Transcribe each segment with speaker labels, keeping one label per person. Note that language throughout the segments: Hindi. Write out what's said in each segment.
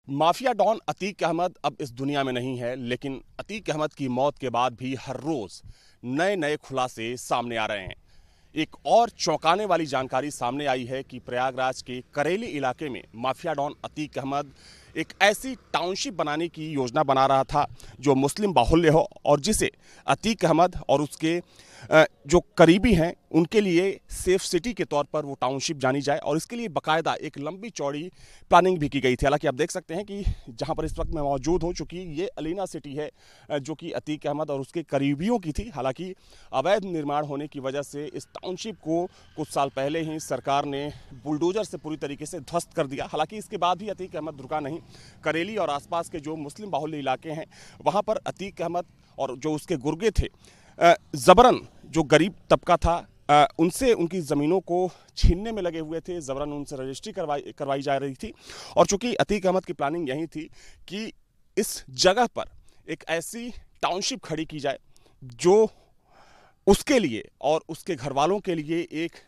Speaker 1: माफिया डॉन अतीक अहमद अब इस दुनिया में नहीं है, लेकिन अतीक अहमद की मौत के बाद भी हर रोज नए नए खुलासे सामने आ रहे हैं। एक और चौंकाने वाली जानकारी सामने आई है कि प्रयागराज के करेली इलाके में माफिया डॉन अतीक अहमद एक ऐसी टाउनशिप बनाने की योजना बना रहा था जो मुस्लिम बाहुल्य हो और जिसे अतीक अहमद और उसके जो करीबी हैं उनके लिए सेफ सिटी के तौर पर वो टाउनशिप जानी जाए, और इसके लिए बाकायदा एक लंबी चौड़ी प्लानिंग भी की गई थी। हालांकि आप देख सकते हैं कि जहां पर इस वक्त मैं मौजूद हूं, चूंकि ये अलीना सिटी है जो कि अतीक अहमद और उसके करीबियों की थी। हालांकि अवैध निर्माण होने की वजह से इस टाउनशिप को कुछ साल पहले ही सरकार ने बुलडोजर से पूरी तरीके से ध्वस्त कर दिया। हालांकि इसके बाद भी अतीक अहमद रुका नहीं। करेली और आसपास के जो मुस्लिम बाहुल्य इलाके हैं वहां पर अतीक अहमद और जो उसके गुर्गे थे जबरन जो गरीब तबका था उनसे उनकी ज़मीनों को छीनने में लगे हुए थे। जबरन उनसे रजिस्ट्री करवाई जा रही थी। और चूंकि अतीक अहमद की प्लानिंग यही थी कि इस जगह पर एक ऐसी टाउनशिप खड़ी की जाए जो उसके लिए और उसके घर वालों के लिए एक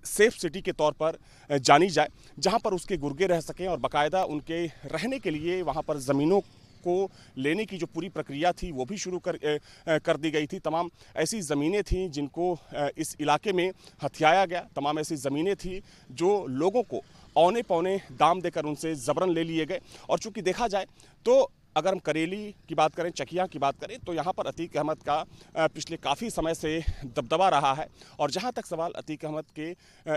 Speaker 1: सेफ सिटी के तौर पर जानी जाए, जहां पर उसके गुर्गे रह सकें और बाकायदा उनके रहने के लिए वहां पर ज़मीनों को लेने की जो पूरी प्रक्रिया थी वो भी शुरू कर दी गई थी। तमाम ऐसी ज़मीनें थीं जिनको इस इलाके में हथियाया गया। तमाम ऐसी ज़मीनें थी जो लोगों को औने पौने दाम देकर उनसे ज़बरन ले लिए गए। और चूंकि देखा जाए तो अगर हम करेली की बात करें, चकिया की बात करें, तो यहाँ पर अतीक अहमद का पिछले काफ़ी समय से दबदबा रहा है। और जहाँ तक सवाल अतीक अहमद के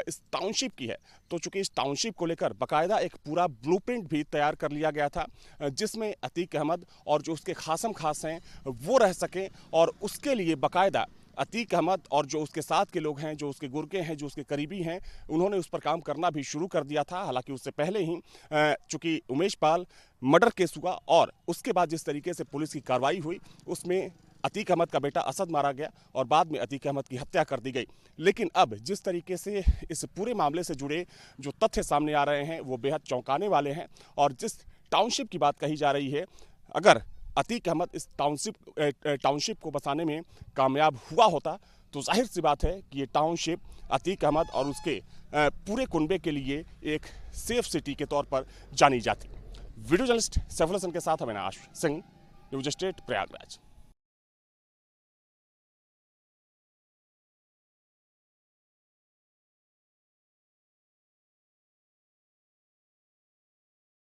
Speaker 1: इस टाउनशिप की है, तो चूंकि इस टाउनशिप को लेकर बाकायदा एक पूरा ब्लूप्रिंट भी तैयार कर लिया गया था जिसमें अतीक अहमद और जो उसके खासम खास हैं वो रह सकें, और उसके लिए बाकायदा अतीक अहमद और जो उसके साथ के लोग हैं, जो उसके गुर्गे हैं, जो उसके करीबी हैं, उन्होंने उस पर काम करना भी शुरू कर दिया था। हालांकि उससे पहले ही चूंकि उमेश पाल मर्डर केस हुआ और उसके बाद जिस तरीके से पुलिस की कार्रवाई हुई उसमें अतीक अहमद का बेटा असद मारा गया और बाद में अतीक अहमद की हत्या कर दी गई। लेकिन अब जिस तरीके से इस पूरे मामले से जुड़े जो तथ्य सामने आ रहे हैं वो बेहद चौंकाने वाले हैं। और जिस टाउनशिप की बात कही जा रही है, अगर अतीक अहमद इस टाउनशिप को बसाने में कामयाब हुआ होता तो जाहिर सी बात है कि ये टाउनशिप अतीक अहमद और उसके पूरे कुनबे के लिए एक सेफ सिटी के तौर पर जानी जाती। वीडियो जर्नलिस्ट सैफुल हसन के साथ अविनाश सिंह, न्यूज स्टेट, प्रयागराज।